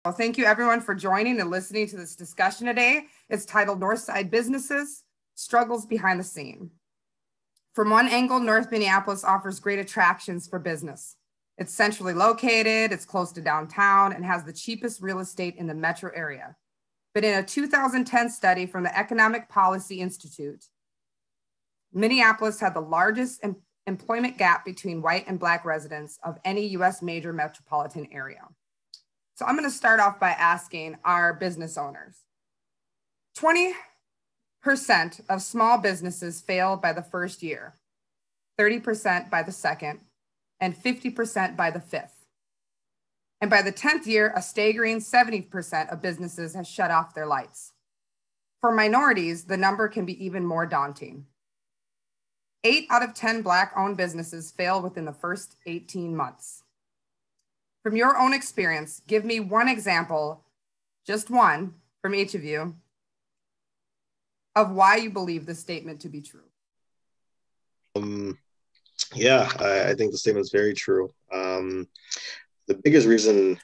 Well, thank you everyone for joining and listening to this discussion today. It's titled Northside Businesses, Struggles Behind the Scene. From one angle, North Minneapolis offers great attractions for business. It's centrally located, it's close to downtown, and has the cheapest real estate in the metro area. But in a 2010 study from the Economic Policy Institute, Minneapolis had the largest employment gap between white and Black residents of any US major metropolitan area. So I'm going to start off by asking our business owners. 20% of small businesses fail by the first year, 30% by the second, and 50% by the fifth. And by the 10th year, a staggering 70% of businesses have shut off their lights. For minorities, the number can be even more daunting. 8 out of 10 Black-owned businesses fail within the first 18 months. From your own experience, give me one example, just one from each of you, of why you believe this statement to be true. I think the statement is very true. The biggest reason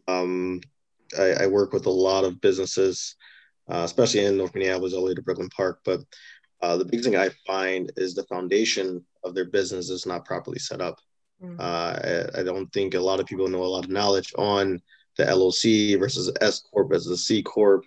I work with a lot of businesses, especially in North Minneapolis, all the way to Brooklyn Park, but the big thing I find is the foundation of their business is not properly set up. I don't think a lot of people know a lot of knowledge on the LLC versus S Corp versus the C Corp.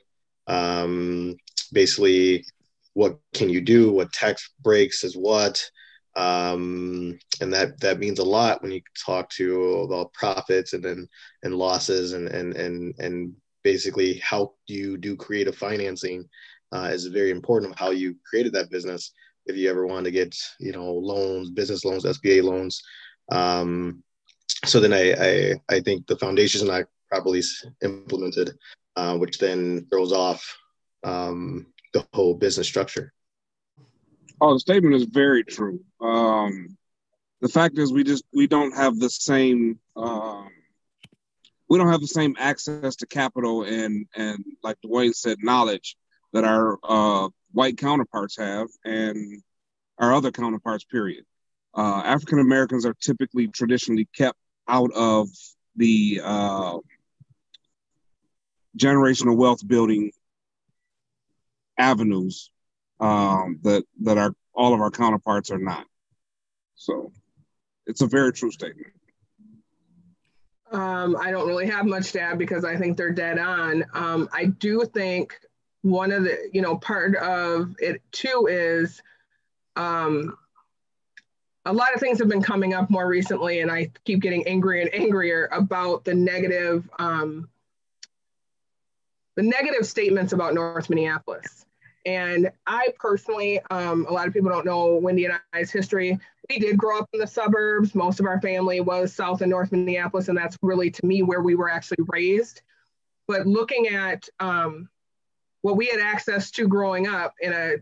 Basically, what can you do? What tax breaks is what? And that means a lot when you talk to about profits and losses and basically how you do creative financing is very important of how you created that business. If you ever want to get loans, business loans, SBA loans. So then I think the foundation is not properly implemented, which then throws off the whole business structure. Oh, the statement is very true. The fact is we don't have the same access to capital and like Dwayne said, knowledge that our white counterparts have and our other counterparts, period. African Americans are typically traditionally kept out of the generational wealth building avenues that are all of our counterparts are not. So it's a very true statement. I don't really have much to add because I think they're dead on. I do think one of the, part of it too is a lot of things have been coming up more recently, and I keep getting angrier and angrier about the negative statements about North Minneapolis. And I personally, a lot of people don't know Wendy and I's history. We did grow up in the suburbs. Most of our family was south of North Minneapolis, and that's really, to me, where we were actually raised. But looking at what we had access to growing up in a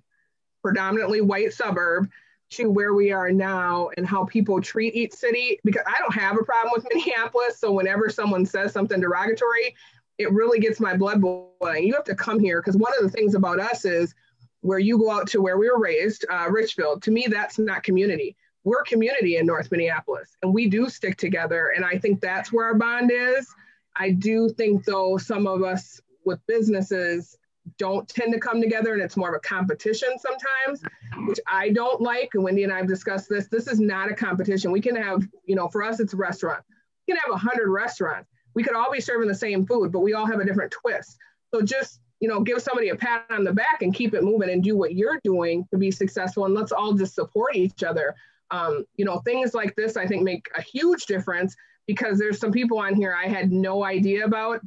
predominantly white suburb to where we are now and how people treat each city, because I don't have a problem with Minneapolis. So whenever someone says something derogatory, it really gets my blood boiling. You have to come here, because one of the things about us is where you go out to where we were raised, Richfield, to me, that's not community. We're community in North Minneapolis, and we do stick together. And I think that's where our bond is. I do think, though, some of us with businesses don't tend to come together, and it's more of a competition sometimes, which I don't like. And Wendy and I have discussed this. This is not a competition. We can have, for us, it's a restaurant. We can have 100 restaurants. We could all be serving the same food, but we all have a different twist. So just, give somebody a pat on the back and keep it moving and do what you're doing to be successful. And let's all just support each other. Things like this, I think, make a huge difference, because there's some people on here I had no idea about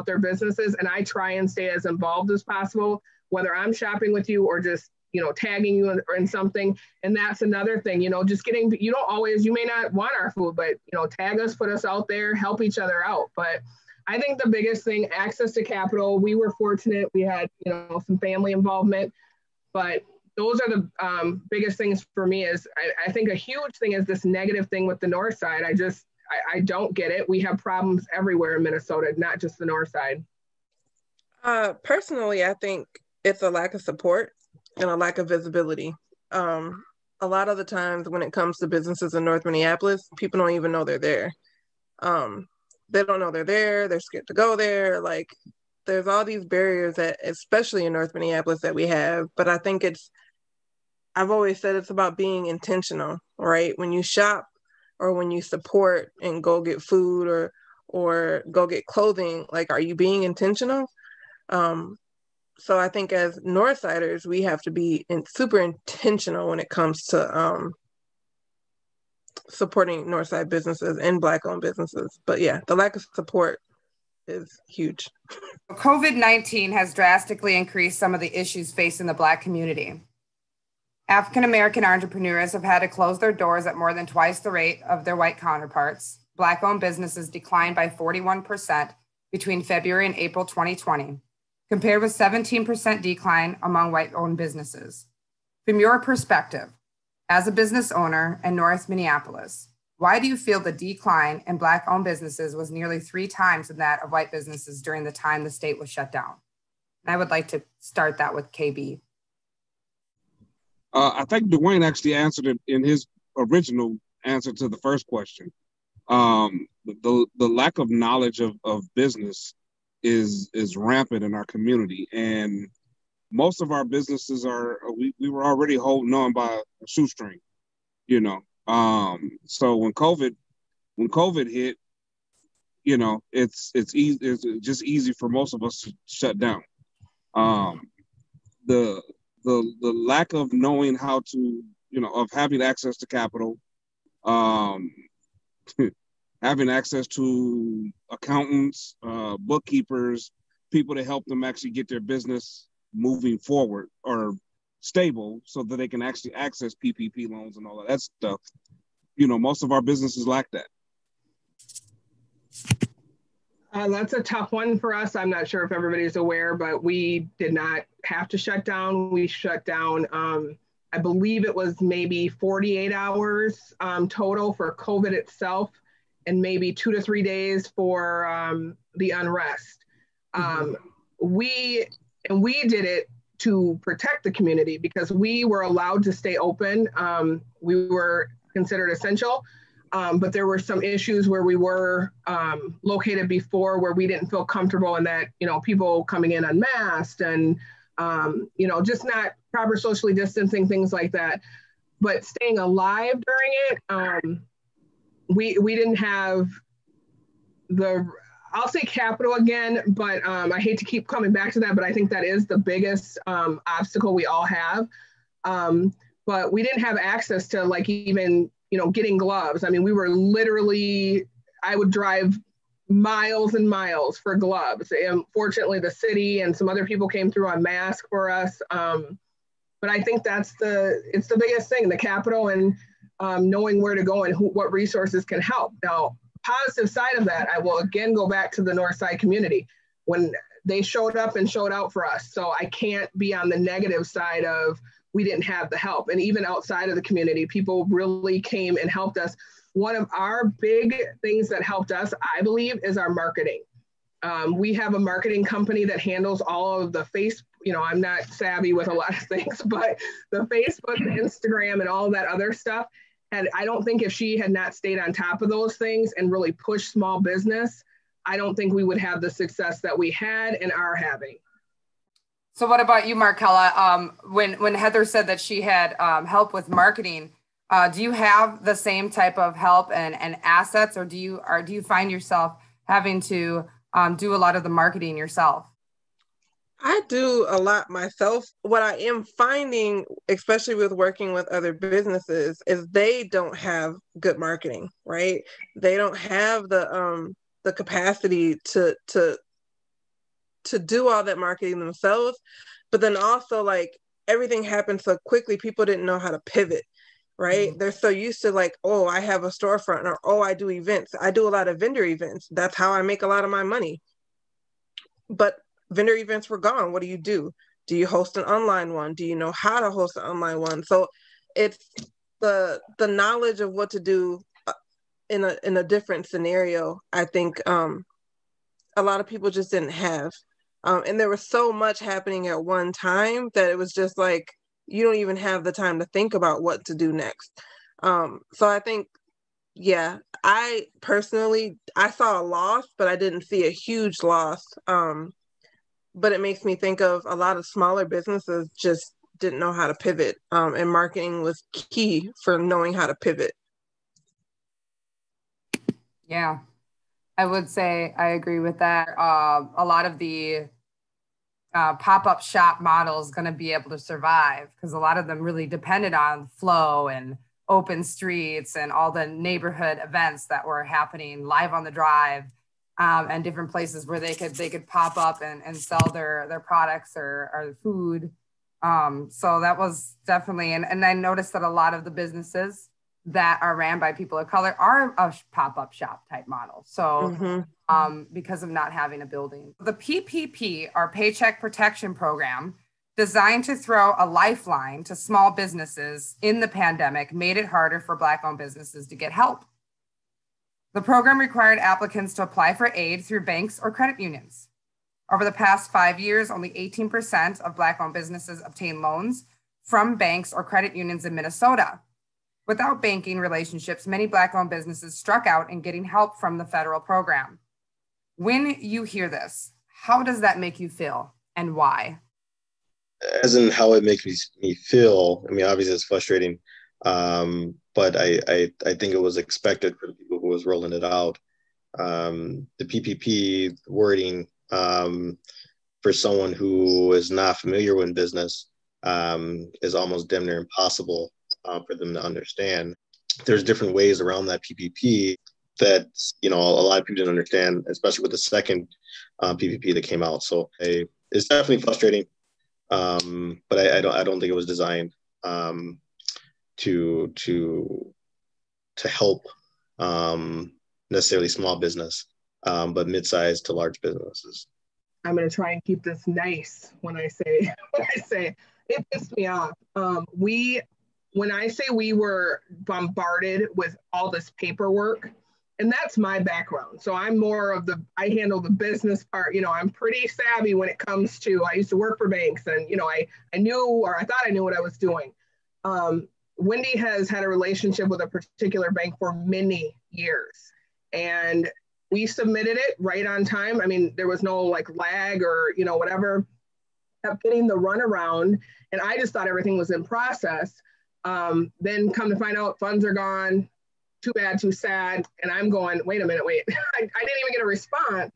their businesses. And I try and stay as involved as possible, whether I'm shopping with you or just, tagging you in something. And that's another thing, just getting, you may not want our food, but, tag us, put us out there, help each other out. But I think the biggest thing, access to capital, we were fortunate. We had, some family involvement, but those are the biggest things for me. Is I think a huge thing is this negative thing with the North Side. I don't get it. We have problems everywhere in Minnesota, not just the North Side. Personally, I think it's a lack of support and a lack of visibility. A lot of the times when it comes to businesses in North Minneapolis, people don't even know they're there. they don't know they're there. They're scared to go there. Like, there's all these barriers that, especially in North Minneapolis, that we have. But I think I've always said it's about being intentional, right? When you shop or when you support and go get food or go get clothing, like, are you being intentional? So I think as Northsiders, we have to be super intentional when it comes to supporting Northside businesses and Black-owned businesses. But yeah, the lack of support is huge. COVID-19 has drastically increased some of the issues facing the Black community. African-American entrepreneurs have had to close their doors at more than twice the rate of their white counterparts. Black-owned businesses declined by 41% between February and April 2020, compared with 17% decline among white-owned businesses. From your perspective, as a business owner in North Minneapolis, why do you feel the decline in Black-owned businesses was nearly 3 times than that of white businesses during the time the state was shut down? And I would like to start that with KB. I think Dwayne actually answered it in his original answer to the first question. The lack of knowledge of business is rampant in our community, and most of our businesses we were already holding on by a shoestring, you know. So when COVID hit, you know, it's just easy for most of us to shut down. The lack of knowing how to, you know, of having access to capital, having access to accountants, bookkeepers, people to help them actually get their business moving forward or stable so that they can actually access PPP loans and all of that stuff. You know, most of our businesses lack that. That's a tough one for us. I'm not sure if everybody's aware, but we did not have to shut down. We shut down, I believe it was maybe 48 hours total for COVID itself, and maybe 2 to 3 days for the unrest. We did it to protect the community because we were allowed to stay open. We were considered essential. But there were some issues where we were located before where we didn't feel comfortable in that, you know, people coming in unmasked and, you know, just not proper socially distancing, things like that. But staying alive during it, we didn't have I'll say capital again, but I hate to keep coming back to that, but I think that is the biggest obstacle we all have. But we didn't have access to like even, you know, getting gloves. I mean, we were literally, I would drive miles and miles for gloves. And fortunately, the city and some other people came through on mask for us. But I think it's the biggest thing, the capital and knowing where to go and what resources can help. Now, positive side of that, I will again go back to the Northside community when they showed up and showed out for us. So I can't be on the negative side of we didn't have the help. And even outside of the community, people really came and helped us. One of our big things that helped us, I believe, is our marketing. We have a marketing company that handles all of the you know, I'm not savvy with a lot of things, but the Facebook, the Instagram, and all that other stuff. And I don't think if she had not stayed on top of those things and really pushed small business, I don't think we would have the success that we had and are having. So what about you, Markella? When Heather said that she had help with marketing, do you have the same type of help and assets, or do you find yourself having to do a lot of the marketing yourself? I do a lot myself. What I am finding, especially with working with other businesses, is they don't have good marketing, right? They don't have the capacity to do all that marketing themselves. But then also, like, everything happened so quickly, people didn't know how to pivot, right? Mm-hmm. They're so used to like, oh, I have a storefront, or oh, I do events. I do a lot of vendor events. That's how I make a lot of my money. But vendor events were gone. What do? Do you host an online one? Do you know how to host an online one? So it's the knowledge of what to do in a different scenario. I think a lot of people just didn't have. And there was so much happening at one time that it was just like, you don't even have the time to think about what to do next. So I think Yeah, I personally, I saw a loss, but I didn't see a huge loss. But it makes me think of a lot of smaller businesses just didn't know how to pivot. And marketing was key for knowing how to pivot. Yeah, I would say I agree with that. A lot of the pop-up shop model is going to be able to survive because a lot of them really depended on flow and open streets and all the neighborhood events that were happening live on the drive, and different places where they could pop up and sell their products or food. So that was definitely, and I noticed that a lot of the businesses that are ran by people of color are a pop-up shop type model. So because of not having a building. The PPP, our Paycheck Protection Program, designed to throw a lifeline to small businesses in the pandemic, made it harder for Black-owned businesses to get help. The program required applicants to apply for aid through banks or credit unions. Over the past 5 years, only 18% of Black-owned businesses obtain loans from banks or credit unions in Minnesota. Without banking relationships, many Black-owned businesses struck out in getting help from the federal program. When you hear this, how does that make you feel and why? As in how it makes me feel, I mean, obviously it's frustrating, but I think it was expected for the people who was rolling it out. The PPP wording, for someone who is not familiar with business, is almost damn near impossible for them to understand. There's different ways around that PPP that, a lot of people didn't understand, especially with the second PPP that came out. So it's definitely frustrating, but I don't think it was designed to help necessarily small business, but mid-sized to large businesses. I'm going to try and keep this nice when I say it pissed me off. When I say we were bombarded with all this paperwork, and that's my background. So I'm more of I handle the business part. I'm pretty savvy when it comes to, I used to work for banks and, I knew, or I thought I knew what I was doing. Wendy has had a relationship with a particular bank for many years, and we submitted it right on time. I mean, there was no lag or, whatever, kept getting the runaround. And I just thought everything was in process. Then come to find out funds are gone, too bad, too sad. And I'm going, wait a minute, I didn't even get a response.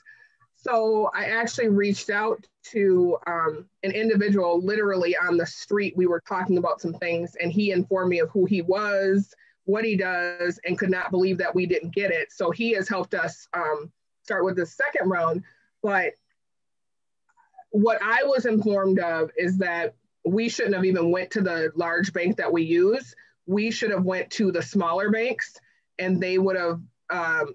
So I actually reached out to an individual literally on the street. We were talking about some things and he informed me of who he was, what he does, and could not believe that we didn't get it. So he has helped us start with the second round. But what I was informed of is that we shouldn't have even went to the large bank that we use. We should have went to the smaller banks, and they would have,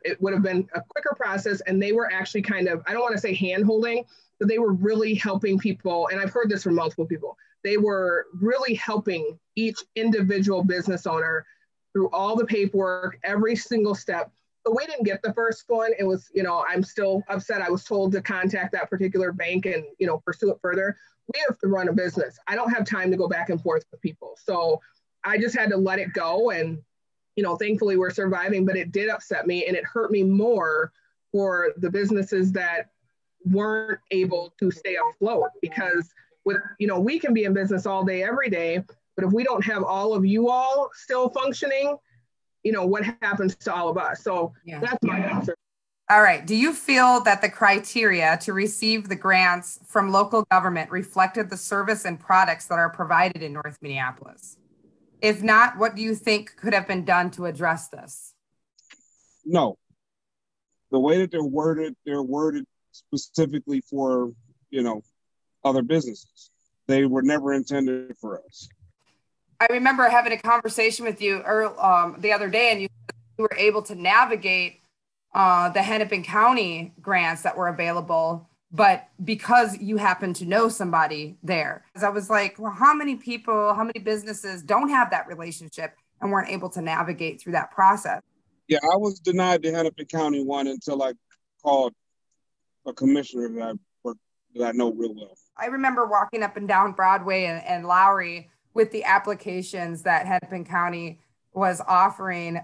it would have been a quicker process. And they were actually kind of, I don't want to say hand-holding, but they were really helping people. And I've heard this from multiple people. They were really helping each individual business owner through all the paperwork, every single step. But we didn't get the first one. It was, I'm still upset. I was told to contact that particular bank and, pursue it further. We have to run a business. I don't have time to go back and forth with people. So I just had to let it go. And, thankfully we're surviving, but it did upset me and it hurt me more for the businesses that weren't able to stay afloat, because we can be in business all day, every day, but if we don't have all of you all still functioning, what happens to all of us? So that's my answer. All right. Do you feel that the criteria to receive the grants from local government reflected the service and products that are provided in North Minneapolis? If not, what do you think could have been done to address this? No. The way that they're worded specifically for, other businesses. They were never intended for us. I remember having a conversation with you the other day, and you were able to navigate the Hennepin County grants that were available, but because you happen to know somebody there. I was like, well, how many businesses don't have that relationship and weren't able to navigate through that process? Yeah, I was denied the Hennepin County one until I called a commissioner that I know real well. I remember walking up and down Broadway and Lowry with the applications that Hennepin County was offering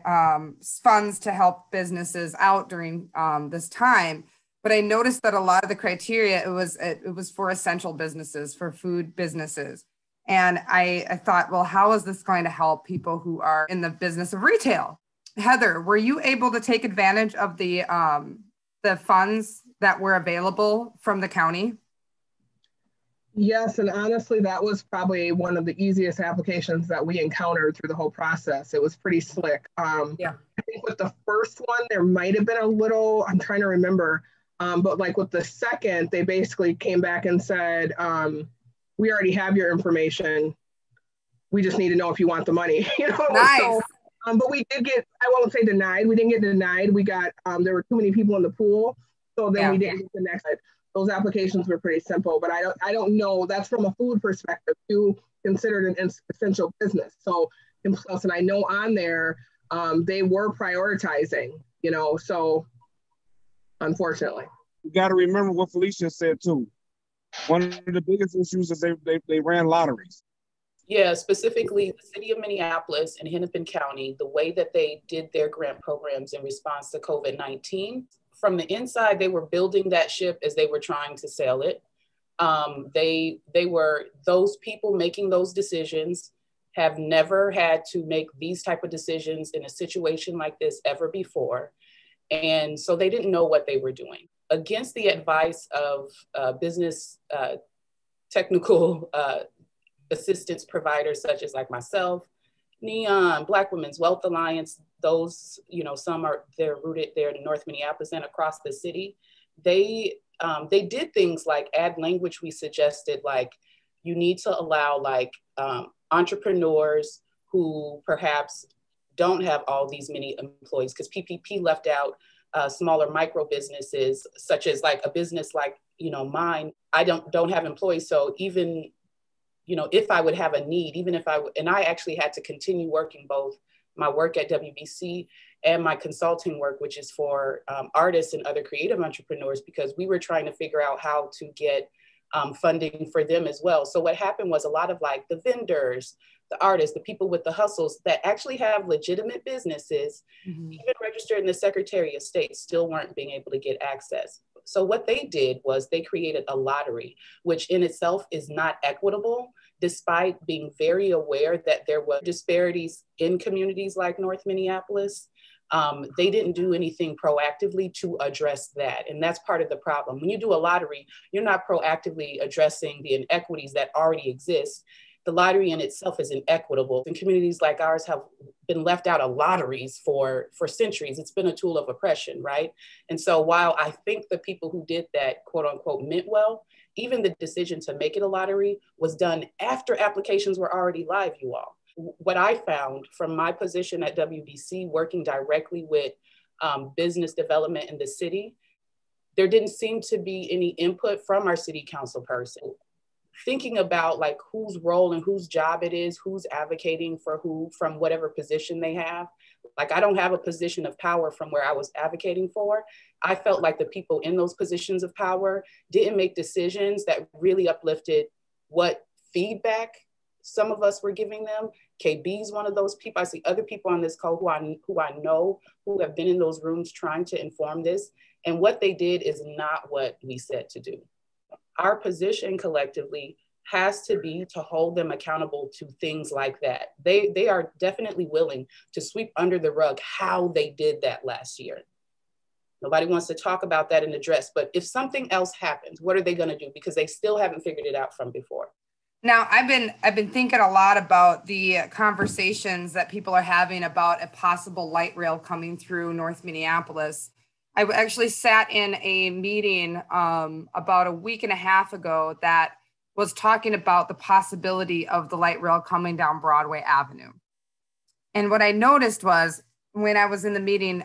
funds to help businesses out during this time. But I noticed that a lot of the criteria, it was for essential businesses, for food businesses. And I thought, well, how is this going to help people who are in the business of retail? Heather, were you able to take advantage of the funds that were available from the county? Yes, and honestly, that was probably one of the easiest applications that we encountered through the whole process. It was pretty slick. Yeah. I think with the first one, there might have been a little, I'm trying to remember, but like with the second, they basically came back and said, we already have your information. We just need to know if you want the money. Nice. So, but we did get, I won't say denied. We didn't get denied. We got, there were too many people in the pool. So then we didn't get the next. Those applications were pretty simple, but I don't know. That's from a food perspective, too, considered an essential business. So, and I know on there, they were prioritizing, so unfortunately. You got to remember what Felicia said, too. One of the biggest issues is they ran lotteries. Yeah, specifically the city of Minneapolis and Hennepin County, the way that they did their grant programs in response to COVID-19, from the inside, they were building that ship as they were trying to sail it. They were, those people making those decisions have never had to make these type of decisions in a situation like this ever before. And so they didn't know what they were doing. Against the advice of business technical assistance providers such as like myself, Neon, Black Women's Wealth Alliance, those, they're rooted there in North Minneapolis and across the city. They did things like add language we suggested, like you need to allow like entrepreneurs who perhaps don't have all these many employees, because PPP left out smaller micro businesses, such as like a business like, mine. I don't have employees. So even, if I would have a need, even if and I actually had to continue working both my work at WBC and my consulting work, which is for artists and other creative entrepreneurs, because we were trying to figure out how to get funding for them as well. So what happened was a lot of like the vendors, the artists, the people with the hustles that actually have legitimate businesses, even registered in the Secretary of State, still weren't being able to get access. So what they did was they created a lottery, which in itself is not equitable, despite being very aware that there were disparities in communities like North Minneapolis. They didn't do anything proactively to address that. And that's part of the problem. When you do a lottery, you're not proactively addressing the inequities that already exist. The lottery in itself is inequitable. And communities like ours have been left out of lotteries for centuries. It's been a tool of oppression, right? And so while I think the people who did that, quote unquote, meant well, even the decision to make it a lottery was done after applications were already live, you all. What I found from my position at WBC, working directly with business development in the city, there didn't seem to be any input from our city council person. Thinking about like whose role and whose job it is, who's advocating for who from whatever position they have. Like I don't have a position of power from where I was advocating for. I felt like the people in those positions of power didn't make decisions that really uplifted what feedback some of us were giving them. KB's one of those people. I see other people on this call who I know who have been in those rooms trying to inform this. And what they did is not what we said to do. Our position collectively has to be to hold them accountable to things like that. They are definitely willing to sweep under the rug how they did that last year. Nobody wants to talk about that and address, but if something else happens, what are they going to do? Because they still haven't figured it out from before. Now, I've been thinking a lot about the conversations that people are having about a possible light rail coming through North Minneapolis. I actually sat in a meeting about a week and a half ago that was talking about the possibility of the light rail coming down Broadway Avenue. And what I noticed was when I was in the meeting,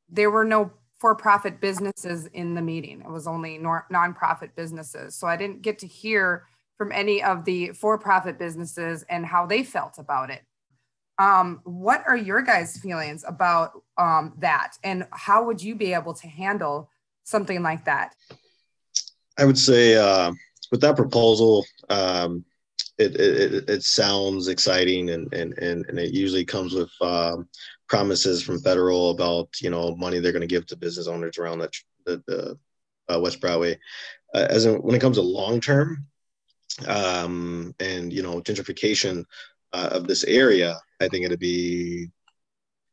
there were no for-profit businesses in the meeting. It was only nonprofit businesses. So I didn't get to hear from any of the for-profit businesses and how they felt about it. What are your guys' feelings about that? And how would you be able to handle something like that? I would say with that proposal, it sounds exciting, and it usually comes with promises from federal about, money they're going to give to business owners around the West Broadway. When it comes to long term, and gentrification of this area, I think it'd be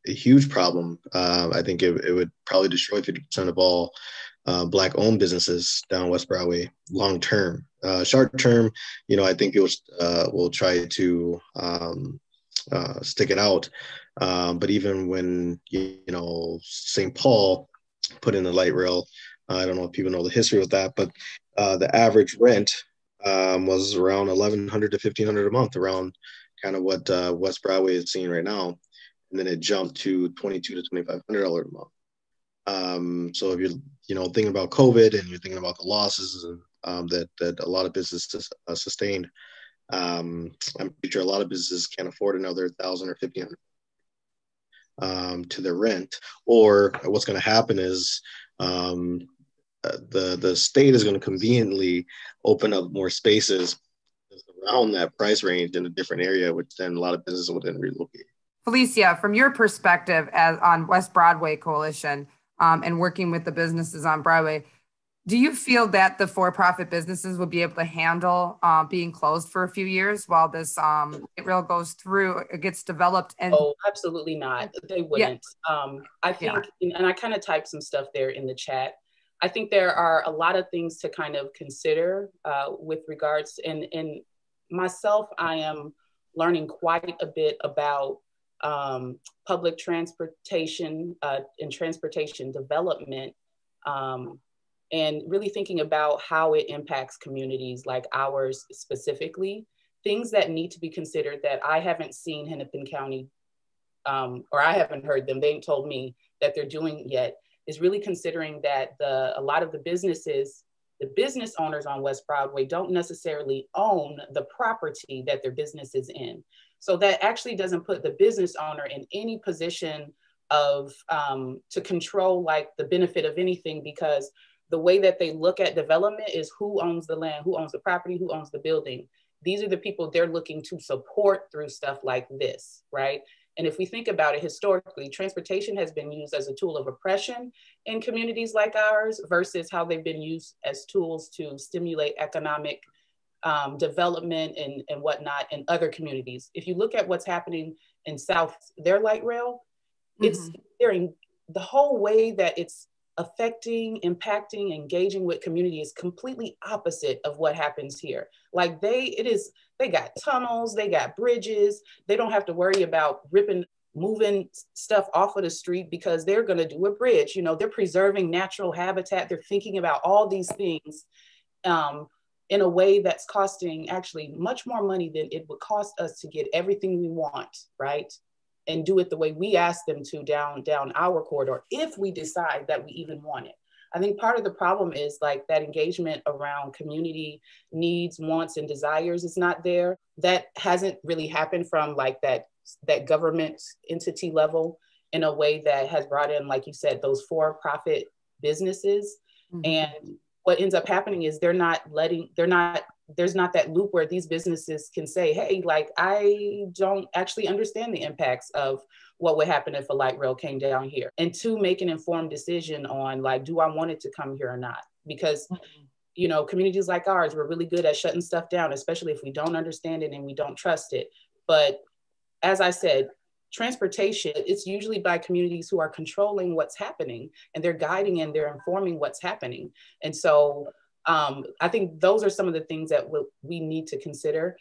a huge problem. I think it would probably destroy 50% of all Black-owned businesses down West Broadway long term. Short term, I think it will try to stick it out. But even when St. Paul put in the light rail, I don't know if people know the history with that, but the average rent was around $1,100 to $1,500 a month, around kind of what West Broadway is seeing right now, and then it jumped to $2,200 to $2,500 a month. So if you're thinking about COVID and you're thinking about the losses that a lot of businesses sustained, I'm pretty sure a lot of businesses can't afford another $1,000 or $1,500 to their rent. Or what's going to happen is the state is going to conveniently open up more spaces around that price range in a different area, which then a lot of businesses would then relocate. Felicia, from your perspective as on West Broadway Coalition and working with the businesses on Broadway, do you feel that the for-profit businesses would be able to handle being closed for a few years while this rail goes through, it gets developed? Oh, absolutely not. They wouldn't. Yeah. I think, and I kind of typed some stuff there in the chat. I think there are a lot of things to kind of consider with regards, and myself, I am learning quite a bit about public transportation and transportation development, and really thinking about how it impacts communities like ours specifically, things that need to be considered that I haven't seen Hennepin County, or I haven't heard them, they ain't told me that they're doing yet, is really considering that a lot of the business owners on West Broadway don't necessarily own the property that their business is in. So that actually doesn't put the business owner in any position of to control like the benefit of anything, because the way that they look at development is who owns the land, who owns the property, who owns the building. These are the people they're looking to support through stuff like this, right? And if we think about it historically, transportation has been used as a tool of oppression in communities like ours versus how they've been used as tools to stimulate economic development and whatnot in other communities. If you look at what's happening in South, their light rail, it's the whole way that it's affecting, impacting, engaging with community is completely opposite of what happens here. Like they got tunnels, they got bridges, they don't have to worry about moving stuff off of the street because they're going to do a bridge. They're preserving natural habitat. They're thinking about all these things in a way that's costing actually much more money than it would cost us to get everything we want, right? And do it the way we ask them to down our corridor, if we decide that we even want it. I think part of the problem is like that engagement around community needs, wants, and desires is not there. That hasn't really happened from like that government entity level in a way that has brought in, like you said, those for-profit businesses. And what ends up happening is there's not that loop where these businesses can say, hey, like, I don't actually understand the impacts of what would happen if a light rail came down here. And to make an informed decision on like, do I want it to come here or not? Because, communities like ours, we're really good at shutting stuff down, especially if we don't understand it and we don't trust it. But as I said, transportation, it's usually by communities who are controlling what's happening, and they're guiding and they're informing what's happening. And so I think those are some of the things that we need to consider.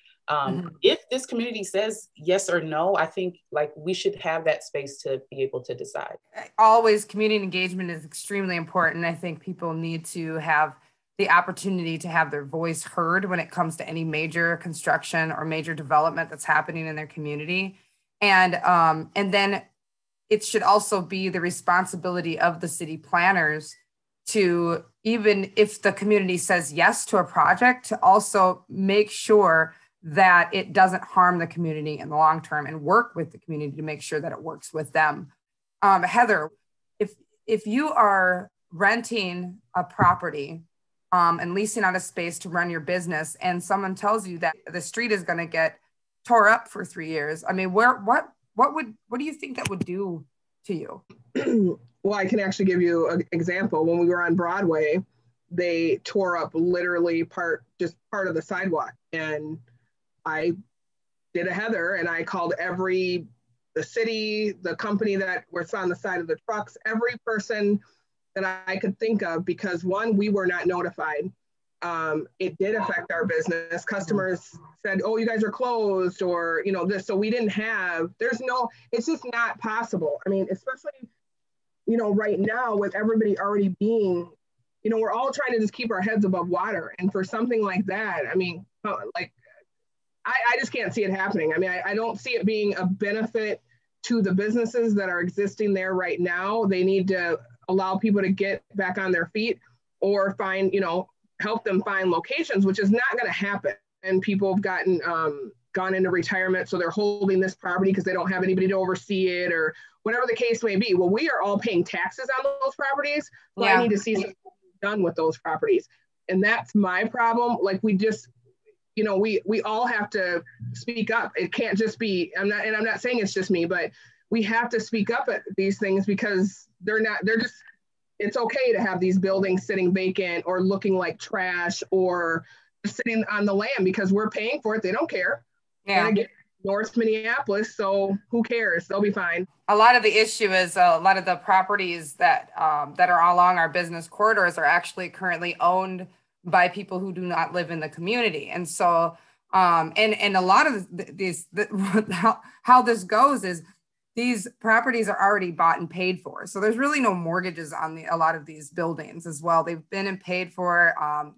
If this community says yes or no, I think like we should have that space to be able to decide. Always, community engagement is extremely important. I think people need to have the opportunity to have their voice heard when it comes to any major construction or major development that's happening in their community. And then it should also be the responsibility of the city planners to, even if the community says yes to a project, to also make sure that it doesn't harm the community in the long term, and work with the community to make sure that it works with them. Heather, if you are renting a property and leasing out a space to run your business, and someone tells you that the street is going to get tore up for 3 years. I mean, what do you think that would do to you? Well, I can actually give you an example. When we were on Broadway, they tore up literally part of the sidewalk, and I did a Heather, and I called the city, the company that was on the side of the trucks, every person that I could think of, because one, we were not notified. It did affect our business. Customers said, oh, you guys are closed, or, this. So we didn't have, it's just not possible. I mean, especially, right now with everybody already being, we're all trying to just keep our heads above water. And for something like that, I mean, I just can't see it happening. I mean, I don't see it being a benefit to the businesses that are existing there right now. They need to allow people to get back on their feet, or find, help them find locations, which is not going to happen. And people have gone into retirement, so they're holding this property because they don't have anybody to oversee it, or whatever the case may be. Well, we are all paying taxes on those properties, so I need to see something done with those properties. And that's my problem. Like, we just, we all have to speak up. It can't just be, I'm not saying it's just me, but we have to speak up at these things, because it's okay to have these buildings sitting vacant or looking like trash, or just sitting on the land, because we're paying for it. They don't care. Yeah. And again, North Minneapolis, so who cares? They'll be fine. A lot of the issue is a lot of the properties that are along our business corridors are actually currently owned by people who do not live in the community. And so, and a lot of how this goes is these properties are already bought and paid for. So there's really no mortgages on a lot of these buildings as well. They've been and paid for.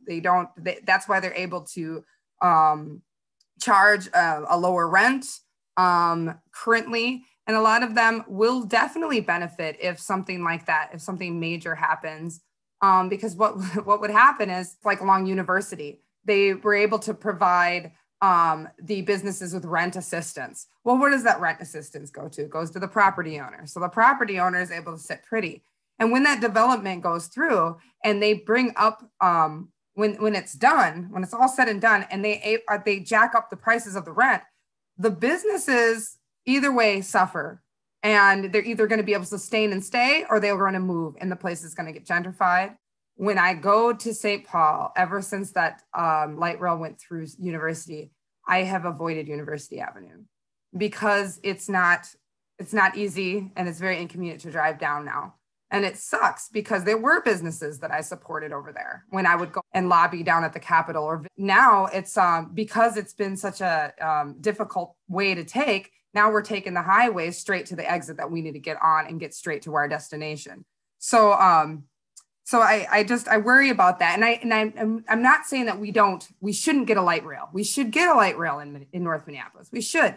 That's why they're able to charge a lower rent currently. And a lot of them will definitely benefit if something like that, if something major happens. Because what would happen is, like along University, they were able to provide the businesses with rent assistance. Well, where does that rent assistance go to? It goes to the property owner. So the property owner is able to sit pretty. And when that development goes through and they bring up, when it's done, when it's all said and done, and they jack up the prices of the rent, the businesses either way suffer. And they're either going to be able to sustain and stay, or they're going to move, and the place is going to get gentrified. When I go to St. Paul, ever since that light rail went through University, I have avoided University Avenue, because it's not easy, and it's very inconvenient to drive down now. And it sucks, because there were businesses that I supported over there when I would go and lobby down at the Capitol. Or now it's because it's been such a difficult way to take. Now we're taking the highway straight to the exit that we need to get on and get straight to our destination. So I worry about that. And I'm not saying that we shouldn't get a light rail. We should get a light rail in North Minneapolis. We should,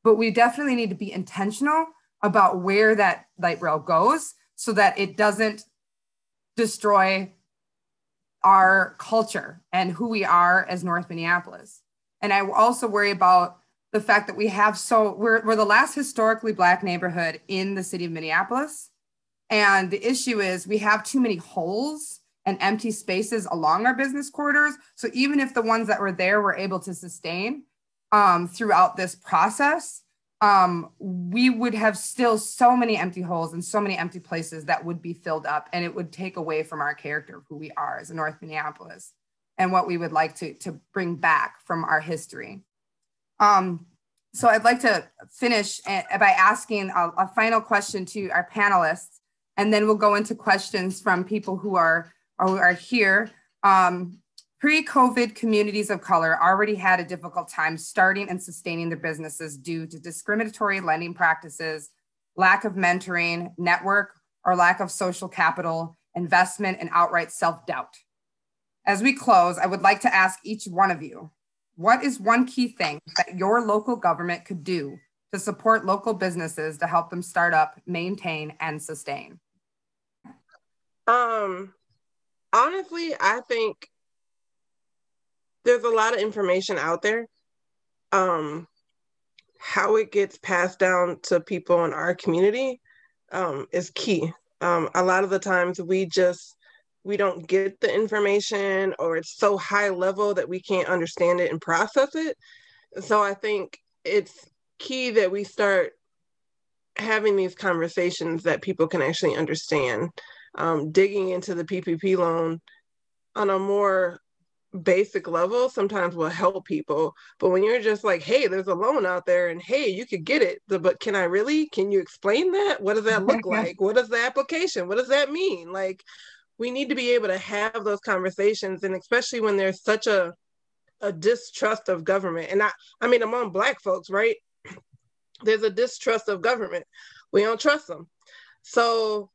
but we definitely need to be intentional about where that light rail goes, so that it doesn't destroy our culture and who we are as North Minneapolis. And I also worry about the fact that we're the last historically Black neighborhood in the city of Minneapolis. And the issue is we have too many holes and empty spaces along our business corridors. So even if the ones that were there were able to sustain throughout this process, we would have still so many empty holes and so many empty places that would be filled up, and it would take away from our character of who we are as a North Minneapolis and what we would like to bring back from our history. So I'd like to finish by asking a final question to our panelists, and then we'll go into questions from people who are here. Pre-COVID communities of color already had a difficult time starting and sustaining their businesses due to discriminatory lending practices, lack of mentoring, network, or lack of social capital, investment, and outright self-doubt. As we close, I would like to ask each one of you, what is one key thing that your local government could do to support local businesses to help them start up, maintain, and sustain? Honestly, I think there's a lot of information out there. How it gets passed down to people in our community is key. A lot of the times we just we don't get the information, or it's so high level that we can't understand it and process it. So I think it's key that we start having these conversations that people can actually understand. Digging into the PPP loan on a more basic level sometimes will help people. But when you're just like, hey, there's a loan out there and hey, you could get it, but can you explain that? What does that look like? What is the application? What does that mean? Like, we need to be able to have those conversations, and especially when there's such a distrust of government. And I mean, among Black folks, right? There's a distrust of government. We don't trust them. So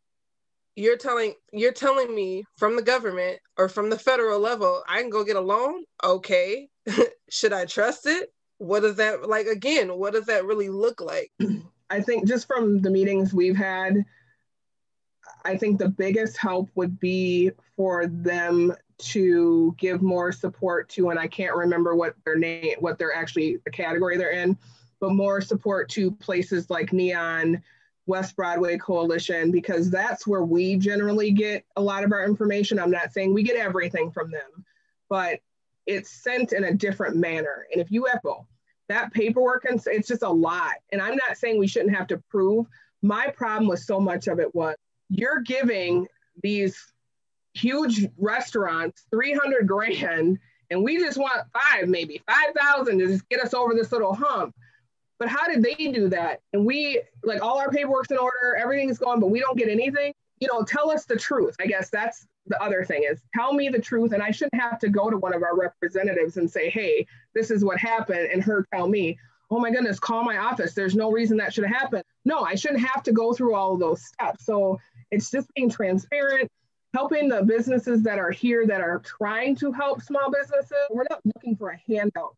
you're telling me from the government or from the federal level, I can go get a loan? Okay. Should I trust it? What does that, like, again, what does that really look like? I think just from the meetings we've had, I think the biggest help would be for them to give more support to, and I can't remember what they're actually, the category they're in, but more support to places like Neon, West Broadway Coalition, because that's where we generally get a lot of our information. I'm not saying we get everything from them, but it's sent in a different manner. And if you echo that paperwork, and it's just a lot. And I'm not saying we shouldn't have to prove. My problem with so much of it was, you're giving these huge restaurants 300 grand, and we just want maybe 5,000 to just get us over this little hump. But how did they do that? And we, like, all our paperwork's in order, everything's going, but we don't get anything. Tell us the truth. I guess that's the other thing, is tell me the truth. And I shouldn't have to go to one of our representatives and say, hey, this is what happened, and her tell me, oh my goodness, call my office. There's no reason that should have happened. No, I shouldn't have to go through all of those steps. So it's just being transparent, helping the businesses that are here that are trying to help small businesses. We're not looking for a handout.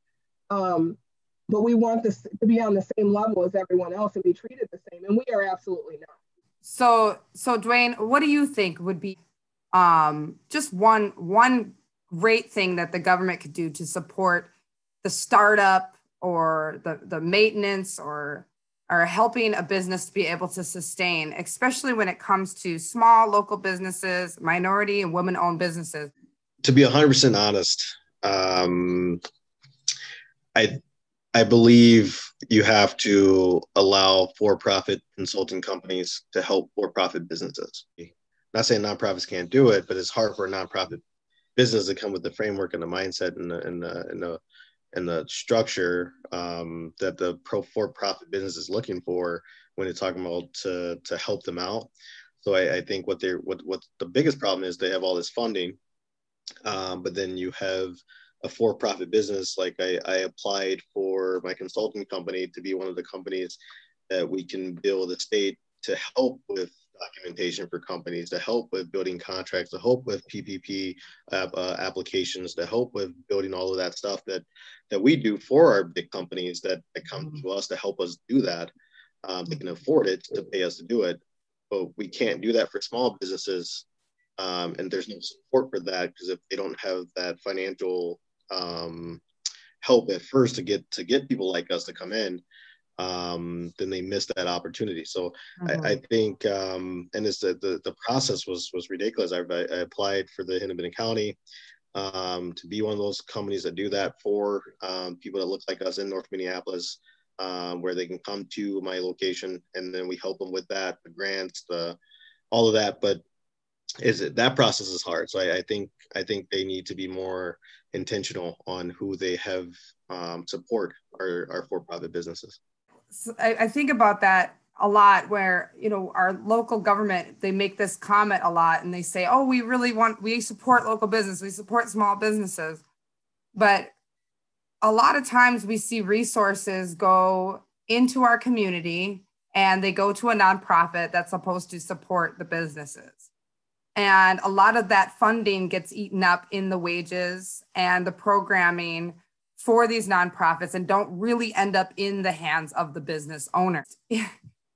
But we want this to be on the same level as everyone else and be treated the same. And we are absolutely not. So Dwayne, what do you think would be just one great thing that the government could do to support the startup or the maintenance or helping a business to be able to sustain, especially when it comes to small local businesses, minority and women-owned businesses? To be 100% honest, I believe you have to allow for-profit consulting companies to help for-profit businesses. I'm not saying nonprofits can't do it, but it's hard for a nonprofit business to come with the framework and the mindset and the structure that the for-profit business is looking for when they're talking about to help them out. So I think what the biggest problem is, they have all this funding, but then you have a for-profit business. Like I applied for my consulting company to be one of the companies that we can bill the state to help with documentation for companies, to help with building contracts, to help with PPP applications, to help with building all of that stuff that we do for our big companies that come to us to help us do that. They can afford it to pay us to do it, but we can't do that for small businesses. And there's no support for that, because if they don't have that financial help at first to get people like us to come in, then they miss that opportunity. So I think, and it's the process was ridiculous. I applied for the Hennepin County to be one of those companies that do that for people that look like us in North Minneapolis, where they can come to my location, and then we help them with that, the grants, all of that. But that process is hard. So I think they need to be more intentional on who they have support our for-profit businesses. So I think about that a lot, where, our local government, they make this comment a lot, and they say, oh, we support local business, we support small businesses. But a lot of times we see resources go into our community and they go to a nonprofit that's supposed to support the businesses. And a lot of that funding gets eaten up in the wages and the programming for these nonprofits, and don't really end up in the hands of the business owners.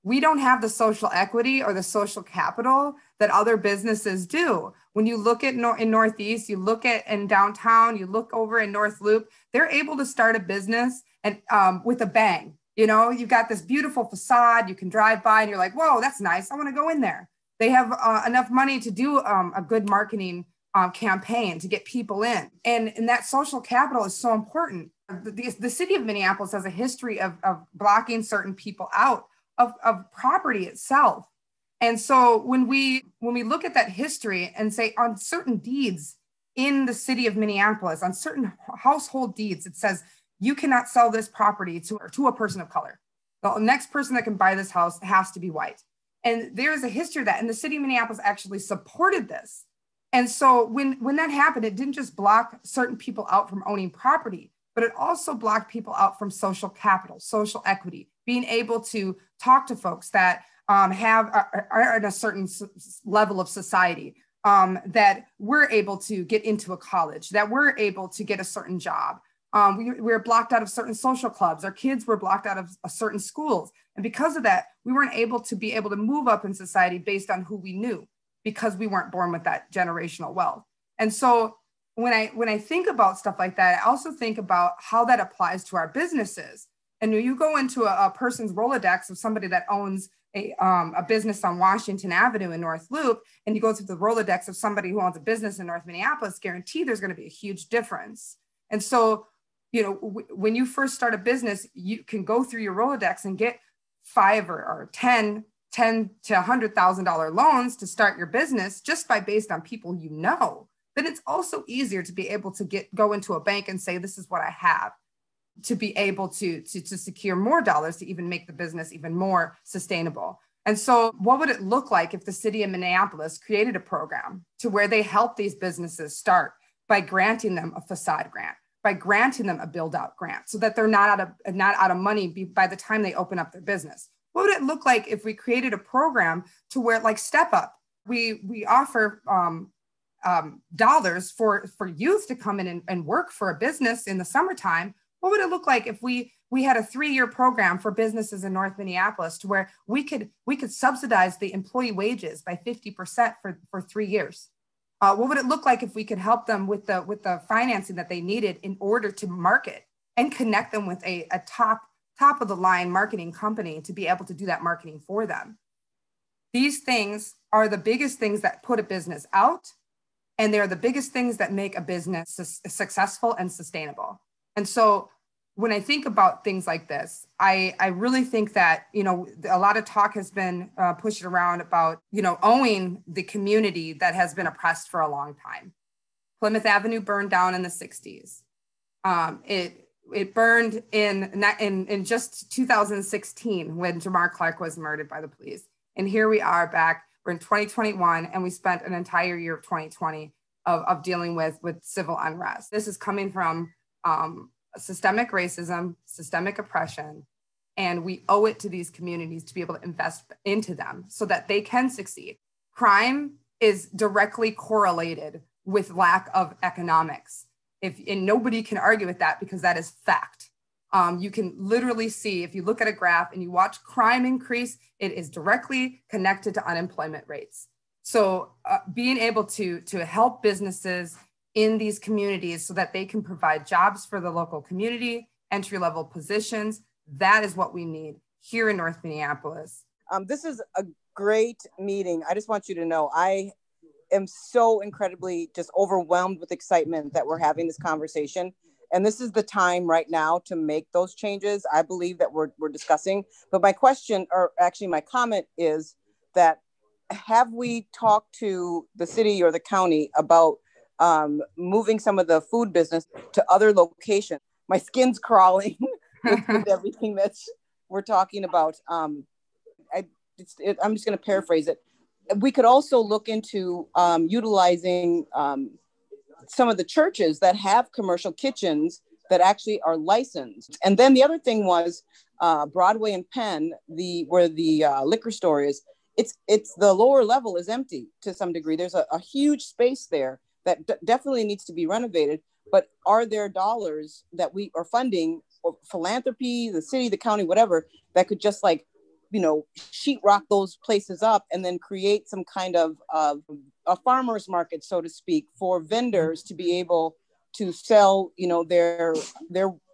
We don't have the social equity or the social capital that other businesses do. When you look at in Northeast, you look at in downtown, you look over in North Loop, they're able to start a business and with a bang. You've got this beautiful facade, you can drive by and you're like, whoa, that's nice, I want to go in there. They have enough money to do a good marketing campaign to get people in. And that social capital is so important. The city of Minneapolis has a history of blocking certain people out of property itself. And so when we look at that history and say on certain deeds in the city of Minneapolis, on certain household deeds, it says you cannot sell this property to a person of color. The next person that can buy this house has to be white. And there is a history of that. And the city of Minneapolis actually supported this. And so when that happened, it didn't just block certain people out from owning property, but it also blocked people out from social capital, social equity, being able to talk to folks that are at a certain level of society, that we're able to get into a college, that we're able to get a certain job. We're blocked out of certain social clubs. Our kids were blocked out of certain schools. And because of that, we weren't able to move up in society based on who we knew, because we weren't born with that generational wealth. And so when I think about stuff like that, I also think about how that applies to our businesses. And when you go into a person's Rolodex of somebody that owns a business on Washington Avenue in North Loop, and you go through the Rolodex of somebody who owns a business in North Minneapolis, guaranteed there's going to be a huge difference. And so, when you first start a business, you can go through your Rolodex and get $5 or $10 to $100,000 loans to start your business just based on people you know. Then it's also easier to be able to go into a bank and say, this is what I have, to be able to secure more dollars to even make the business even more sustainable. And so what would it look like if the city of Minneapolis created a program to where they help these businesses start by granting them a facade grant, by granting them a build out grant, so that they're not out of money by the time they open up their business? What would it look like if we created a program to where, like Step Up, we offer dollars for youth to come in and work for a business in the summertime? What would it look like if we had a 3-year program for businesses in North Minneapolis to where we could subsidize the employee wages by 50% for 3 years? What would it look like if we could help them with the financing that they needed in order to market and connect them with a top of the line marketing company to be able to do that marketing for them? These things are the biggest things that put a business out, and they're the biggest things that make a business successful and sustainable. And so when I think about things like this, I really think that, a lot of talk has been pushed around about, owing the community that has been oppressed for a long time. Plymouth Avenue burned down in the 60s. It burned in just 2016 when Jamar Clark was murdered by the police. And here we are back, we're in 2021, and we spent an entire year of 2020 of dealing with civil unrest. This is coming from systemic racism, systemic oppression, and we owe it to these communities to be able to invest into them so that they can succeed. Crime is directly correlated with lack of economics. And nobody can argue with that, because that is fact. You can literally see, if you look at a graph and you watch crime increase, it is directly connected to unemployment rates. So being able to help businesses in these communities so that they can provide jobs for the local community, entry-level positions, that is what we need here in North Minneapolis. This is a great meeting. I just want you to know, I am so incredibly just overwhelmed with excitement that we're having this conversation. And this is the time right now to make those changes. I believe that we're discussing. But my question, or actually my comment, is that have we talked to the city or the county about moving some of the food business to other locations? My skin's crawling with everything that we're talking about. I'm just going to paraphrase it. We could also look into utilizing some of the churches that have commercial kitchens that actually are licensed. And then the other thing was Broadway and Penn, where the liquor store is. It's the lower level is empty to some degree. There's a huge space there that definitely needs to be renovated. But are there dollars that we are funding, or philanthropy, the city, the county, whatever, that could just sheetrock those places up and then create some kind of a farmer's market, so to speak, for vendors to be able to sell, their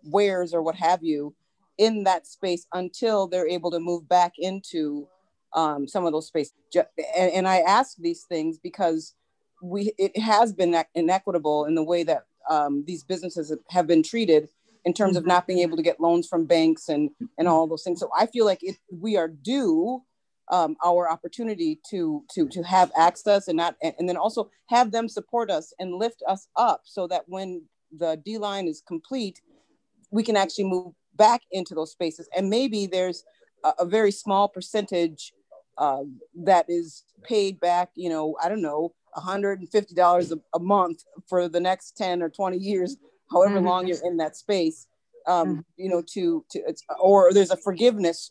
wares or what have you in that space until they're able to move back into some of those spaces. And I ask these things because it has been inequitable in the way that these businesses have been treated in terms of not being able to get loans from banks and all those things. So I feel like we are due our opportunity to have access and then also have them support us and lift us up so that when the D line is complete, we can actually move back into those spaces. And maybe there's a very small percentage that is paid back, I don't know, $150 a month for the next 10 or 20 years, however long you're in that space, or there's a forgiveness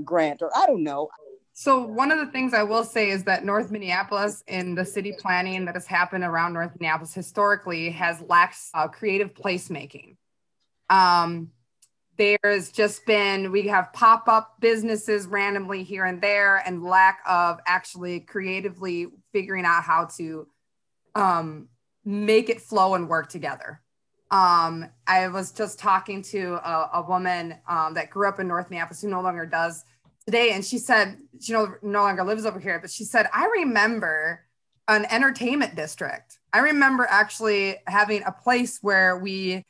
grant, or I don't know. So one of the things I will say is that North Minneapolis, in the city planning that has happened around North Minneapolis historically, has lacked creative placemaking. There's just been, we have pop-up businesses randomly here and there, and lack of actually creatively figuring out how to make it flow and work together. I was just talking to a woman that grew up in North Minneapolis who no longer does today. And she said, she no longer lives over here, but she said, I remember an entertainment district. I remember actually having a place where we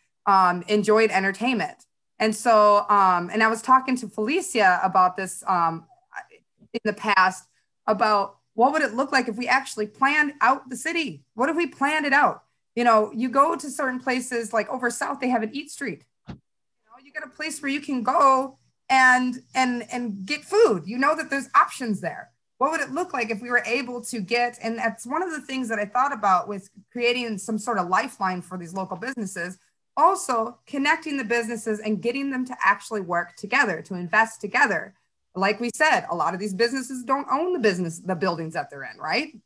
enjoyed entertainment. And so, and I was talking to Felicia about this in the past, about what would it look like if we actually planned out the city? What if we planned it out? You go to certain places, like over South, they have an Eat Street. You get a place where you can go and get food. That there's options there. What would it look like if we were able to get, and that's one of the things that I thought about with creating some sort of lifeline for these local businesses, also connecting the businesses and getting them to actually work together, to invest together. Like we said, a lot of these businesses don't own the buildings that they're in, right?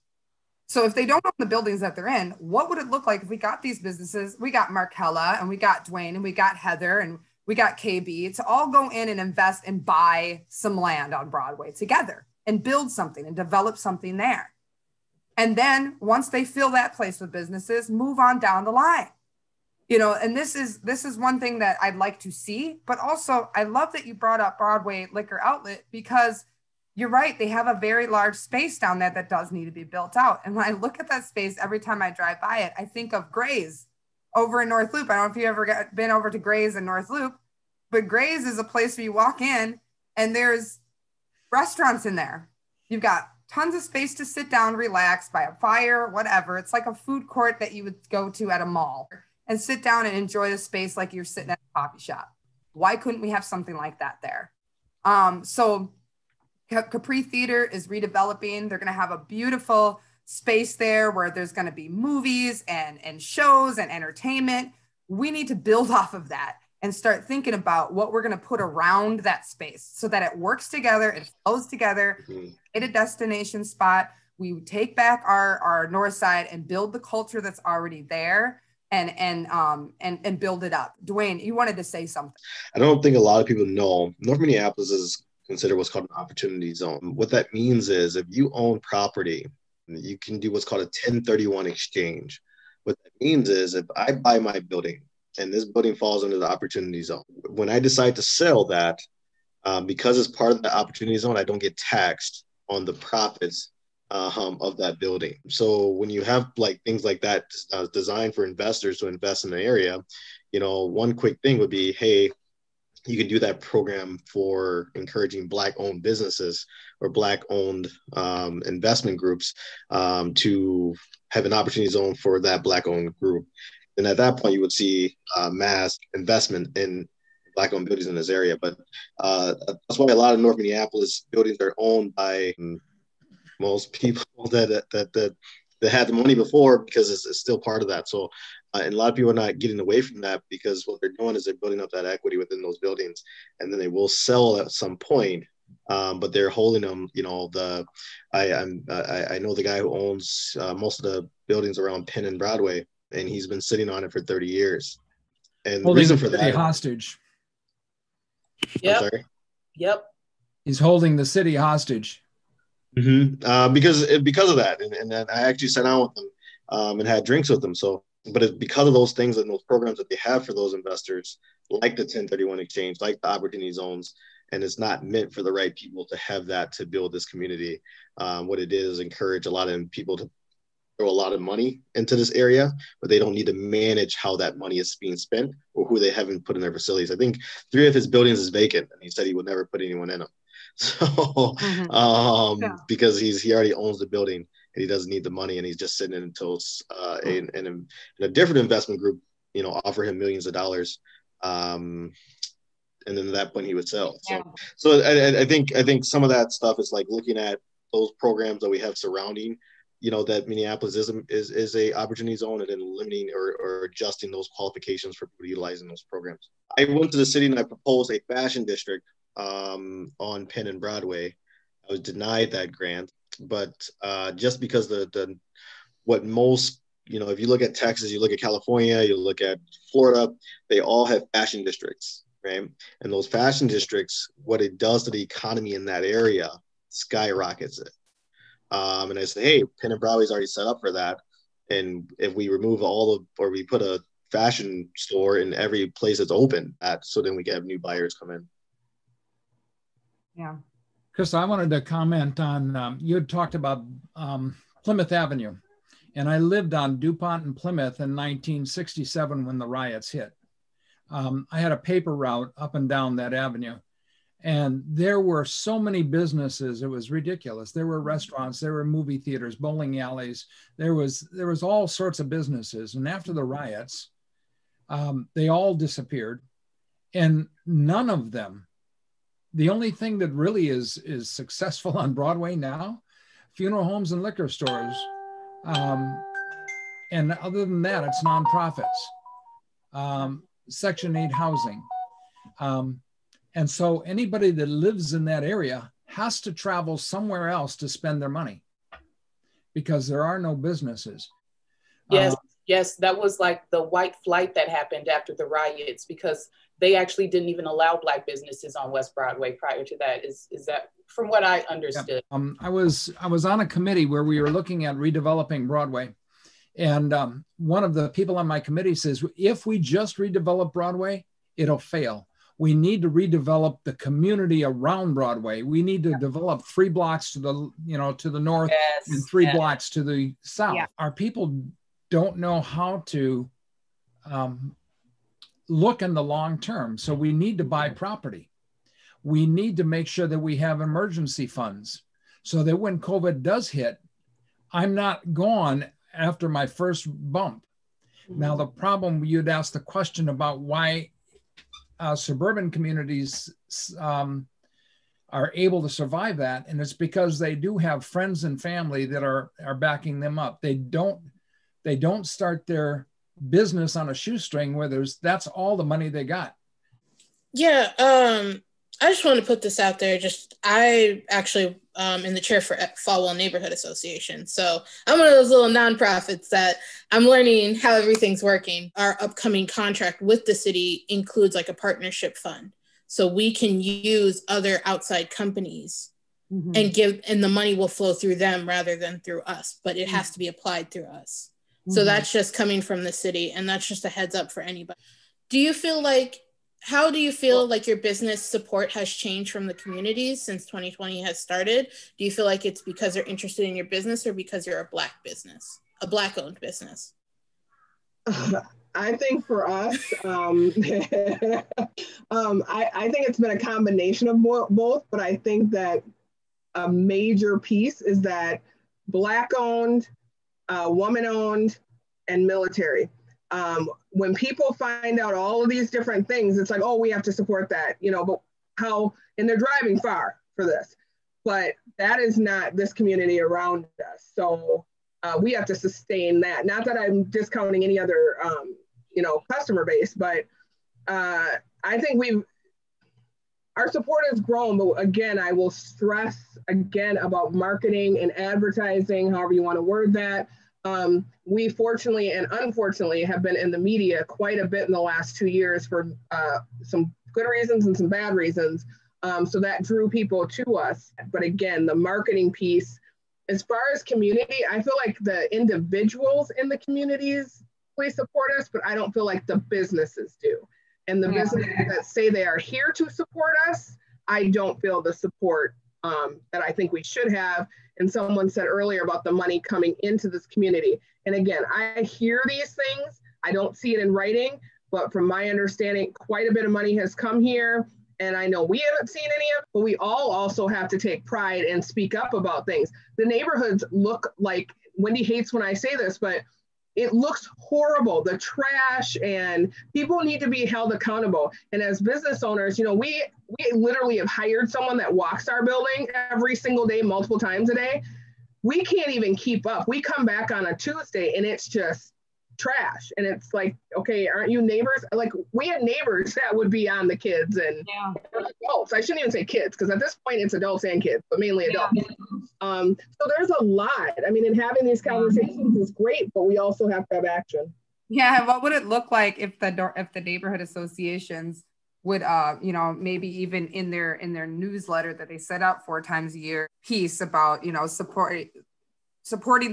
So if they don't own the buildings that they're in, what would it look like if we got these businesses? We got Markella and we got Dwayne and we got Heather and we got KB to all go in and invest and buy some land on Broadway together and build something and develop something there. And then once they fill that place with businesses, move on down the line. And this is one thing that I'd like to see, but also I love that you brought up Broadway Liquor Outlet, because you're right. They have a very large space down there that does need to be built out. And when I look at that space, every time I drive by it, I think of Gray's over in North Loop. I don't know if you ever been over to Gray's in North Loop, but Gray's is a place where you walk in and there's restaurants in there. You've got tons of space to sit down, relax by a fire, whatever. It's like a food court that you would go to at a mall and sit down and enjoy the space like you're sitting at a coffee shop. Why couldn't we have something like that there? So Capri Theater is redeveloping. They're going to have a beautiful space there where there's going to be movies and shows and entertainment. We need to build off of that and start thinking about what we're going to put around that space so that it works together, it flows together, at a destination spot. We take back our North Side and build the culture that's already there and build it up. Dwayne, you wanted to say something. I don't think a lot of people know North Minneapolis is considered what's called an opportunity zone. What that means is if you own property, you can do what's called a 1031 exchange. What that means is if I buy my building and this building falls under the opportunity zone, when I decide to sell that, because it's part of the opportunity zone, I don't get taxed on the profits of that building. So when you have like things like that designed for investors to invest in the area, one quick thing would be, hey, you can do that program for encouraging Black-owned businesses or Black-owned investment groups to have an opportunity zone for that Black-owned group. And at that point, you would see mass investment in Black-owned buildings in this area. But that's why a lot of North Minneapolis buildings are owned by most people that had the money before, because it's still part of that. So, and a lot of people are not getting away from that, because what they're doing is they're building up that equity within those buildings, and then they will sell at some point. But they're holding them. I know the guy who owns most of the buildings around Penn and Broadway, and he's been sitting on it for 30 years. And the reason for that, hostage. Yep. I'm sorry? Yep. He's holding the city hostage. Mm-hmm. Because of that, and I actually sat down with them and had drinks with them. So, but it's because of those things and those programs that they have for those investors, like the 1031 exchange, like the opportunity zones, and it's not meant for the right people to have that to build this community. What it is encourage a lot of people to throw a lot of money into this area, but they don't need to manage how that money is being spent or who they haven't put in their facilities. I think 3 of his buildings is vacant, and he said he would never put anyone in them. So, because he already owns the building and he doesn't need the money, and he's just sitting in until in a different investment group, offer him millions of dollars. And then at that point he would sell. So I think some of that stuff is like looking at those programs that we have surrounding, that Minneapolis is a opportunity zone, and then limiting or adjusting those qualifications for people utilizing those programs. I went to the city and I proposed a fashion district on Penn and Broadway. I was denied that grant, but just because what most, if you look at Texas, you look at California, you look at Florida, they all have fashion districts, right? And those fashion districts, what it does to the economy in that area skyrockets it. And I said, hey, Penn and Broadway's already set up for that. And if we remove or we put a fashion store in every place that's open, so then we can have new buyers come in. Yeah. Kristel, I wanted to comment on, you had talked about Plymouth Avenue, and I lived on DuPont and Plymouth in 1967 when the riots hit. I had a paper route up and down that avenue, and there were so many businesses, it was ridiculous. There were restaurants, there were movie theaters, bowling alleys, there was all sorts of businesses. And after the riots, they all disappeared, and none of them, the only thing that really is successful on Broadway now, funeral homes and liquor stores. And other than that, it's nonprofits, Section 8 housing. And so anybody that lives in that area has to travel somewhere else to spend their money because there are no businesses. Yes, that was like the white flight that happened after the riots, because they actually didn't even allow Black businesses on West Broadway prior to that. Is that from what I understood? Yeah. I was on a committee where we were looking at redeveloping Broadway. And one of the people on my committee says, if we just redevelop Broadway, it'll fail. We need to redevelop the community around Broadway. We need to develop 3 blocks to the north and 3 blocks to the south. Yeah. Our people don't know how to look in the long term. So we need to buy property. We need to make sure that we have emergency funds so that when COVID does hit, I'm not gone after my first bump. Now, the problem, you'd ask the question about why suburban communities are able to survive that. And it's because they do have friends and family that are backing them up. They don't start their business on a shoestring where that's all the money they got. Yeah, I just want to put this out there. I actually in the chair for Falwell Neighborhood Association. So I'm one of those little nonprofits that I'm learning how everything's working. Our upcoming contract with the city includes like a partnership fund. So we can use other outside companies and the money will flow through them rather than through us, but it has to be applied through us. So that's just coming from the city, and that's just a heads up for anybody. How do you feel like your business support has changed from the communities since 2020 has started? Do you feel like it's because they're interested in your business or because you're a Black business, a Black-owned business? I think for us, I think it's been a combination of both, but I think that a major piece is that Black-owned, woman-owned, and military. When people find out all of these different things, it's like, oh, we have to support that, but how, and they're driving far for this, but that is not this community around us. So we have to sustain that. Not that I'm discounting any other, customer base, but I think our support has grown, but again, I will stress again about marketing and advertising, however you want to word that. We fortunately and unfortunately have been in the media quite a bit in the last 2 years for some good reasons and some bad reasons. So that drew people to us. But again, the marketing piece, as far as community, I feel like the individuals in the communities please support us, but I don't feel like the businesses do. And the businesses that say they are here to support us, I don't feel the support that I think we should have. And someone said earlier about the money coming into this community. And again, I hear these things. I don't see it in writing, but from my understanding, quite a bit of money has come here. And I know we haven't seen any of it, but we all also have to take pride and speak up about things. The neighborhoods look like, Wendy hates when I say this, but it looks horrible, the trash, and people need to be held accountable. And as business owners, you know, we literally have hired someone that walks our building every single day, multiple times a day. We can't even keep up. We come back on a Tuesday and it's just trash. And it's like, okay, aren't you neighbors? Like, we had neighbors that would be on the kids and adults. I shouldn't even say kids, because at this point it's adults and kids, but mainly adults. So there's a lot. I mean, and having these conversations is great, but we also have to have action. Yeah. What would it look like if the neighborhood associations would, you know, maybe even in their newsletter that they set out 4 times a year, piece about, you know, supporting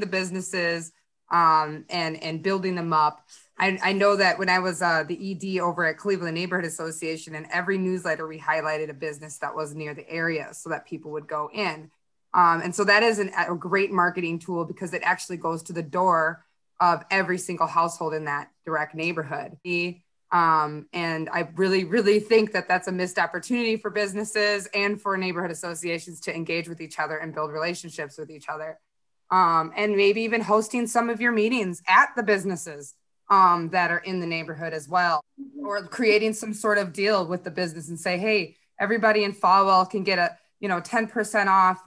the businesses, and building them up. I know that when I was the ED over at Cleveland Neighborhood Association, in every newsletter, we highlighted a business that was near the area so that people would go in. And so that is a great marketing tool, because it actually goes to the door of every single household in that direct neighborhood. And I really, really think that that's a missed opportunity for businesses and for neighborhood associations to engage with each other and build relationships with each other. And maybe even hosting some of your meetings at the businesses that are in the neighborhood as well, or creating some sort of deal with the business and say, hey, everybody in Falwell can get a 10% off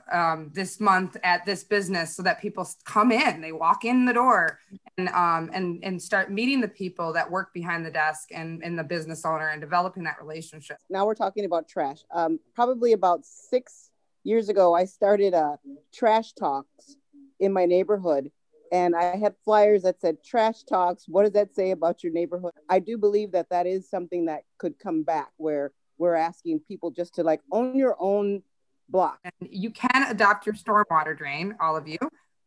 this month at this business, so that people come in, they walk in the door and start meeting the people that work behind the desk and the business owner, and developing that relationship. Now we're talking about trash. Probably about 6 years ago, I started trash talks in my neighborhood, and I had flyers that said trash talks. What does that say about your neighborhood? I do believe that that is something that could come back, where we're asking people just to like own your own block. And you can adopt your stormwater drain, all of you.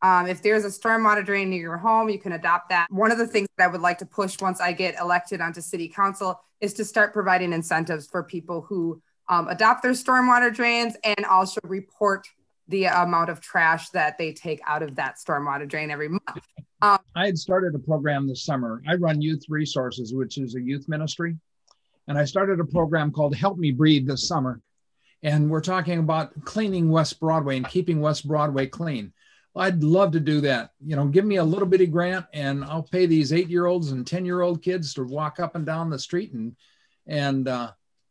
If there's a stormwater drain near your home, you can adopt that. One of the things that I would like to push once I get elected onto city council is to start providing incentives for people who adopt their stormwater drains, and also report the amount of trash that they take out of that stormwater drain every month. I had started a program this summer. I run Youth Resources, which is a youth ministry. And I started a program called Help Me Breathe this summer. And we're talking about cleaning West Broadway and keeping West Broadway clean. I'd love to do that. You know, give me a little bitty grant and I'll pay these 8-year-olds and 10-year-old kids to walk up and down the street and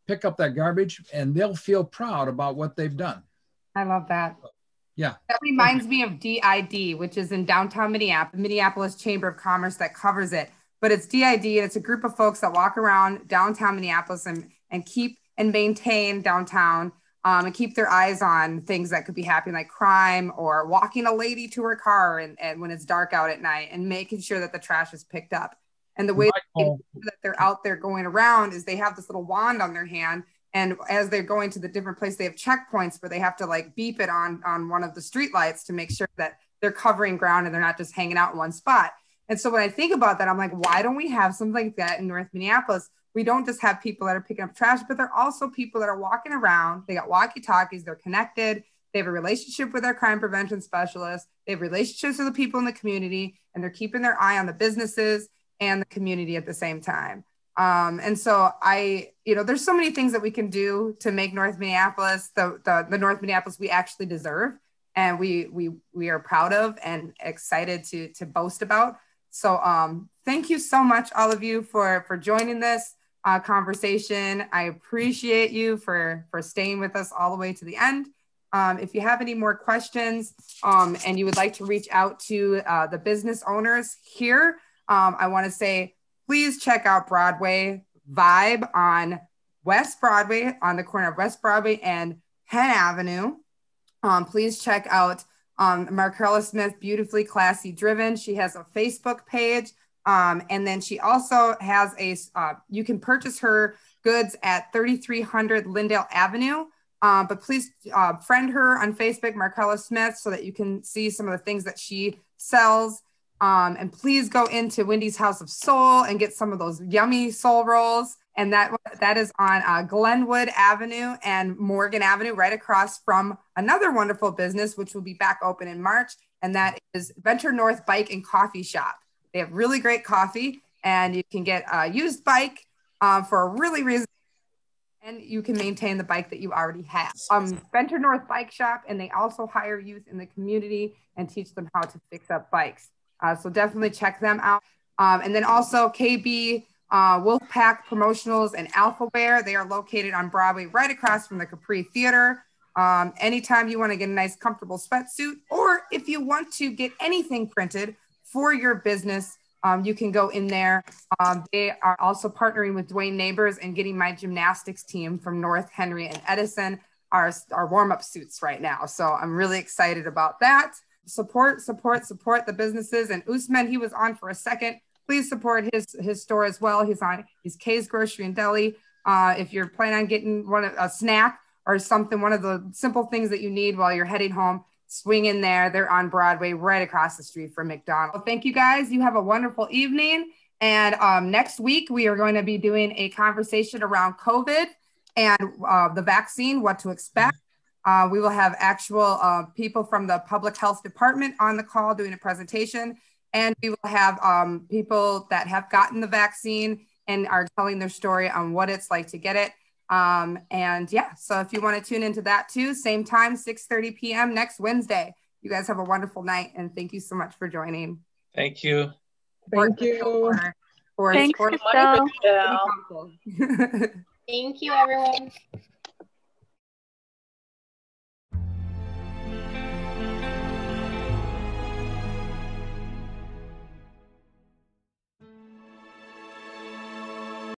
pick up that garbage, and they'll feel proud about what they've done. I love that. Yeah. That reminds me of DID, which is in downtown Minneapolis Chamber of Commerce that covers it. But it's DID, and it's a group of folks that walk around downtown Minneapolis and keep and maintain downtown, and keep their eyes on things that could be happening, like crime, or walking a lady to her car and when it's dark out at night, and making sure that the trash is picked up. And the way that they're out there going around is they have this little wand on their hand. And as they're going to the different place, they have checkpoints where they have to like beep it on one of the street lights to make sure that they're covering ground and they're not just hanging out in one spot. And so when I think about that, I'm like, why don't we have something like that in North Minneapolis? We don't just have people that are picking up trash, but they're also people that are walking around. They got walkie-talkies, they're connected. They have a relationship with their crime prevention specialists. They have relationships with the people in the community, and they're keeping their eye on the businesses and the community at the same time. And so there's so many things that we can do to make North Minneapolis the North Minneapolis we actually deserve, and we are proud of and excited to boast about. So thank you so much, all of you, for joining this conversation. I appreciate you for staying with us all the way to the end. If you have any more questions and you would like to reach out to the business owners here, I want to say, please check out Broadway Vibe on West Broadway, on the corner of West Broadway and Penn Avenue. Please check out Marcella Smith, Beautifully Classy Driven. She has a Facebook page. And then she also has you can purchase her goods at 3300 Lindale Avenue. But please friend her on Facebook, Marcella Smith, so that you can see some of the things that she sells. And please go into Wendy's House of Soul and get some of those yummy soul rolls. And that is on Glenwood Avenue and Morgan Avenue, right across from another wonderful business, which will be back open in March. And that is Venture North Bike and Coffee Shop. They have really great coffee, and you can get a used bike for a really reasonable, and you can maintain the bike that you already have. Venture North Bike Shop, and they also hire youth in the community and teach them how to fix up bikes. So definitely check them out. And then also KB Wolfpack Promotionals and Alpha Wear. They are located on Broadway, right across from the Capri Theater. Anytime you want to get a nice, comfortable sweatsuit, or if you want to get anything printed for your business, you can go in there. They are also partnering with Dwayne Neighbors and getting my gymnastics team from North, Henry, and Edison our warm-up suits right now. So I'm really excited about that. Support the businesses. And Usman, he was on for a second. Please support his store as well. He's Kay's Grocery and Deli. If you're planning on getting a snack or something, one of the simple things that you need while you're heading home, swing in there. They're on Broadway, right across the street from McDonald's. Thank you guys. You have a wonderful evening. And next week, we are going to be doing a conversation around COVID and the vaccine, what to expect. We will have actual people from the public health department on the call doing a presentation. And we will have people that have gotten the vaccine and are telling their story on what it's like to get it. And yeah, so if you want to tune into that too, same time, 6:30 p.m. next Wednesday. You guys have a wonderful night, and thank you so much for joining. Thank you. Thank you. Thanks, Kristel. Thank Thank you, everyone.